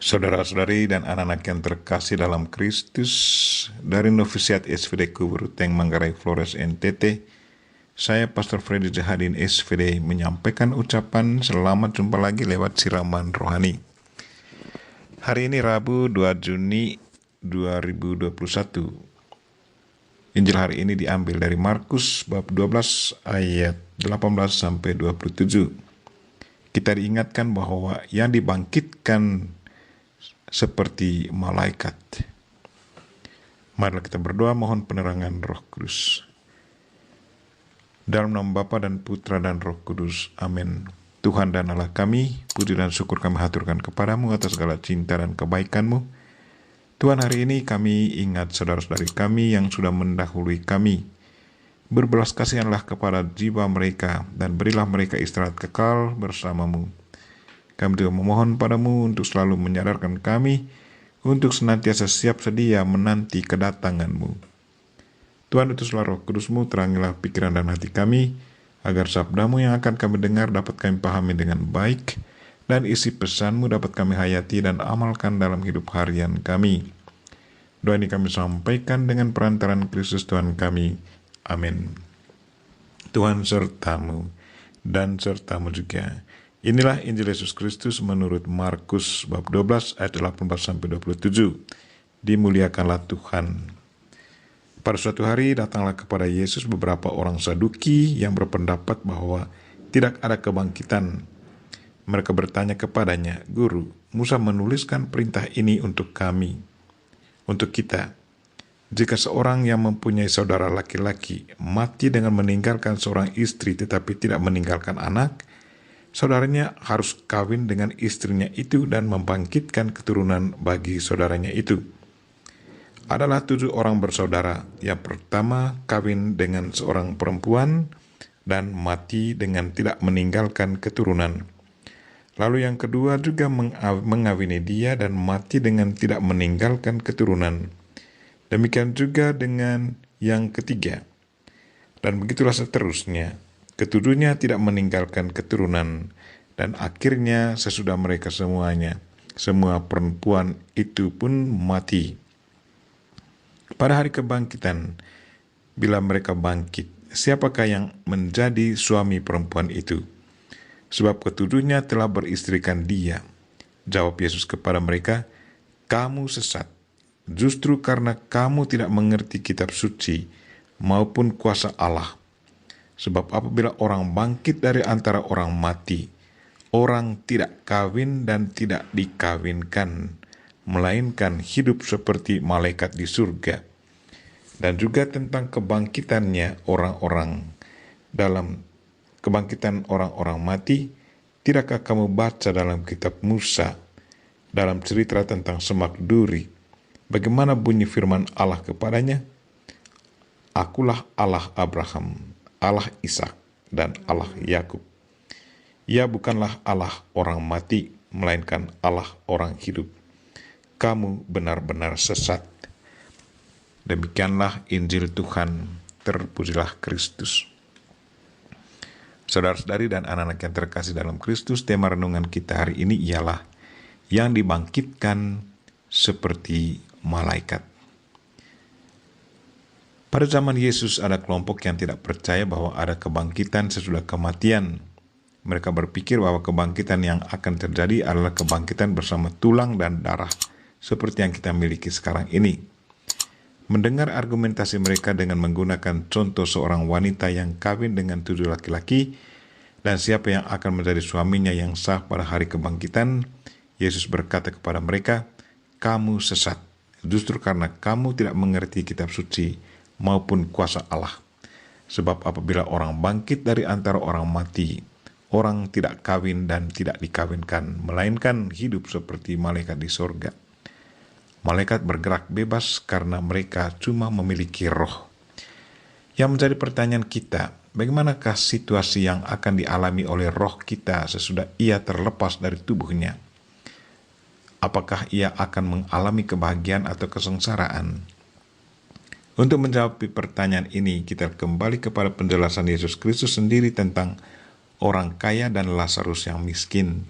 Saudara-saudari dan anak-anak yang terkasih dalam Kristus, dari Novisiat SVD Kuburuteng Manggarai Flores NTT, saya Pastor Freddy Jahadin SVD menyampaikan ucapan selamat jumpa lagi lewat siraman rohani. Hari ini Rabu 2 Juni 2021. Injil hari ini diambil dari Markus bab 12 ayat 18 sampai 27. Kita diingatkan bahwa yang dibangkitkan seperti malaikat. Marilah kita berdoa mohon penerangan Roh Kudus. Dalam nama Bapa dan Putra dan Roh Kudus. Amin. Tuhan dan Allah kami, puji dan syukur kami haturkan kepadamu atas segala cinta dan kebaikan-Mu. Tuhan, hari ini kami ingat saudara-saudari kami yang sudah mendahului kami. Berbelas kasihanlah kepada jiwa mereka dan berilah mereka istirahat kekal bersama-Mu. Kami juga memohon padamu untuk selalu menyadarkan kami untuk senantiasa siap sedia menanti kedatangan-Mu. Tuhan, utuslah Roh Kudus-Mu, terangilah pikiran dan hati kami, agar sabda-Mu yang akan kami dengar dapat kami pahami dengan baik, dan isi pesan-Mu dapat kami hayati dan amalkan dalam hidup harian kami. Doa ini kami sampaikan dengan perantaran Kristus Tuhan kami. Amin. Tuhan serta-Mu dan serta-Mu juga. Inilah Injil Yesus Kristus menurut Markus bab 12 ayat 18 sampai 27. Dimuliakanlah Tuhan. Pada suatu hari datanglah kepada Yesus beberapa orang Saduki yang berpendapat bahwa tidak ada kebangkitan. Mereka bertanya kepadanya, "Guru, Musa menuliskan perintah ini untuk kami, untuk kita. Jika seorang yang mempunyai saudara laki-laki mati dengan meninggalkan seorang istri tetapi tidak meninggalkan anak, saudaranya harus kawin dengan istrinya itu dan membangkitkan keturunan bagi saudaranya itu. Adalah 7 orang bersaudara. Yang pertama kawin dengan seorang perempuan dan mati dengan tidak meninggalkan keturunan. Lalu yang kedua juga mengawini dia dan mati dengan tidak meninggalkan keturunan. Demikian juga dengan yang ketiga. Dan begitulah seterusnya. Ketujuhnya tidak meninggalkan keturunan, dan akhirnya sesudah mereka semuanya, semua perempuan itu pun mati. Pada hari kebangkitan, bila mereka bangkit, siapakah yang menjadi suami perempuan itu? Sebab ketujuhnya telah beristrikan dia. Jawab Yesus kepada mereka, "Kamu sesat, justru karena kamu tidak mengerti kitab suci maupun kuasa Allah. Sebab apabila orang bangkit dari antara orang mati, orang tidak kawin dan tidak dikawinkan, melainkan hidup seperti malaikat di surga." Dan juga tentang kebangkitannya orang-orang, dalam kebangkitan orang-orang mati, tidakkah kamu baca dalam kitab Musa, dalam cerita tentang semak duri, bagaimana bunyi firman Allah kepadanya? "Akulah Allah Abraham, Allah Ishak, dan Allah Yakub." Ia bukanlah Allah orang mati, melainkan Allah orang hidup. Kamu benar-benar sesat. Demikianlah Injil Tuhan. Terpujilah Kristus. Saudara-saudari dan anak-anak yang terkasih dalam Kristus, tema renungan kita hari ini ialah yang dibangkitkan seperti malaikat. Pada zaman Yesus ada kelompok yang tidak percaya bahwa ada kebangkitan sesudah kematian. Mereka berpikir bahwa kebangkitan yang akan terjadi adalah kebangkitan bersama tulang dan darah, seperti yang kita miliki sekarang ini. Mendengar argumentasi mereka dengan menggunakan contoh seorang wanita yang kawin dengan 7 laki-laki, dan siapa yang akan menjadi suaminya yang sah pada hari kebangkitan, Yesus berkata kepada mereka, "Kamu sesat, justru karena kamu tidak mengerti kitab suci maupun kuasa Allah. Sebab apabila orang bangkit dari antara orang mati, orang tidak kawin dan tidak dikawinkan, melainkan hidup seperti malaikat di sorga." Malaikat bergerak bebas karena mereka cuma memiliki roh. Yang menjadi pertanyaan kita, bagaimanakah situasi yang akan dialami oleh roh kita sesudah ia terlepas dari tubuhnya? Apakah ia akan mengalami kebahagiaan atau kesengsaraan? Untuk menjawab pertanyaan ini, kita kembali kepada penjelasan Yesus Kristus sendiri tentang orang kaya dan Lazarus yang miskin.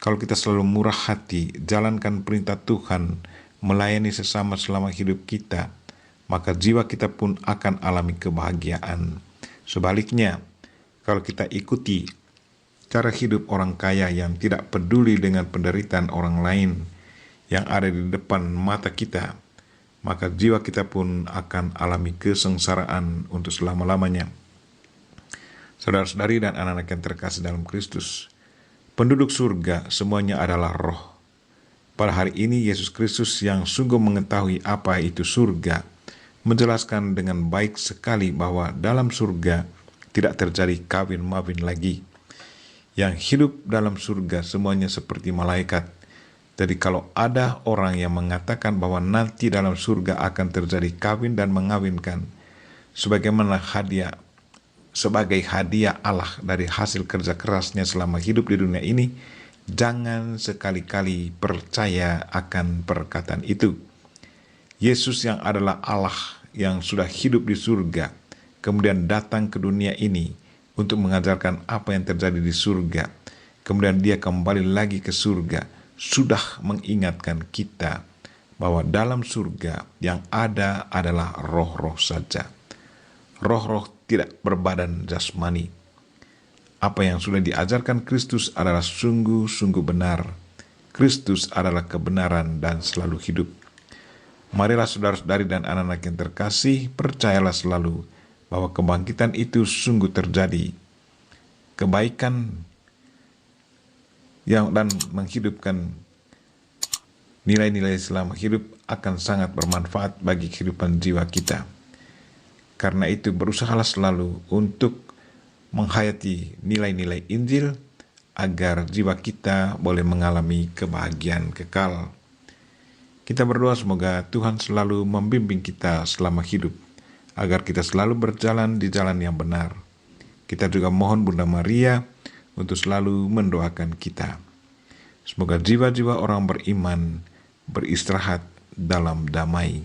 Kalau kita selalu murah hati, jalankan perintah Tuhan, melayani sesama selama hidup kita, maka jiwa kita pun akan alami kebahagiaan. Sebaliknya, kalau kita ikuti cara hidup orang kaya yang tidak peduli dengan penderitaan orang lain yang ada di depan mata kita, maka jiwa kita pun akan alami kesengsaraan untuk selama-lamanya. Saudara-saudari dan anak-anak yang terkasih dalam Kristus, penduduk surga semuanya adalah roh. Pada hari ini Yesus Kristus yang sungguh mengetahui apa itu surga, menjelaskan dengan baik sekali bahwa dalam surga tidak terjadi kawin-mawin lagi. Yang hidup dalam surga semuanya seperti malaikat. Jadi kalau ada orang yang mengatakan bahwa nanti dalam surga akan terjadi kawin dan mengawinkan, sebagai hadiah Allah dari hasil kerja kerasnya selama hidup di dunia ini, jangan sekali-kali percaya akan perkataan itu. Yesus yang adalah Allah yang sudah hidup di surga, kemudian datang ke dunia ini untuk mengajarkan apa yang terjadi di surga. Kemudian dia kembali lagi ke surga, sudah mengingatkan kita bahwa dalam surga yang ada adalah roh-roh saja. Roh-roh tidak berbadan jasmani. Apa yang sudah diajarkan Kristus adalah sungguh-sungguh benar. Kristus adalah kebenaran dan selalu hidup. Marilah saudara-saudari dan anak-anak yang terkasih, percayalah selalu bahwa kebangkitan itu sungguh terjadi. Kebaikan yang dan menghidupkan nilai-nilai selama hidup akan sangat bermanfaat bagi kehidupan jiwa kita. Karena itu berusahalah selalu untuk menghayati nilai-nilai Injil agar jiwa kita boleh mengalami kebahagiaan kekal. Kita berdoa semoga Tuhan selalu membimbing kita selama hidup, agar kita selalu berjalan di jalan yang benar. Kita juga mohon Bunda Maria untuk selalu mendoakan kita. Semoga jiwa-jiwa orang beriman beristirahat dalam damai.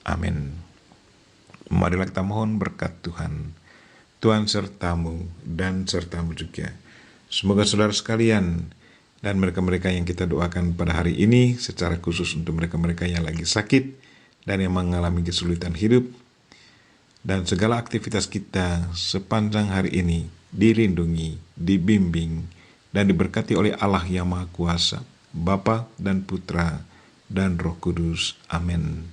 Amin. Marilah kita mohon berkat Tuhan. Tuhan sertamu dan sertamu juga. Semoga saudara sekalian dan mereka-mereka yang kita doakan pada hari ini, secara khusus untuk mereka-mereka yang lagi sakit dan yang mengalami kesulitan hidup, dan segala aktivitas kita sepanjang hari ini dilindungi, dibimbing, dan diberkati oleh Allah yang Maha Kuasa, Bapa dan Putra dan Roh Kudus. Amin.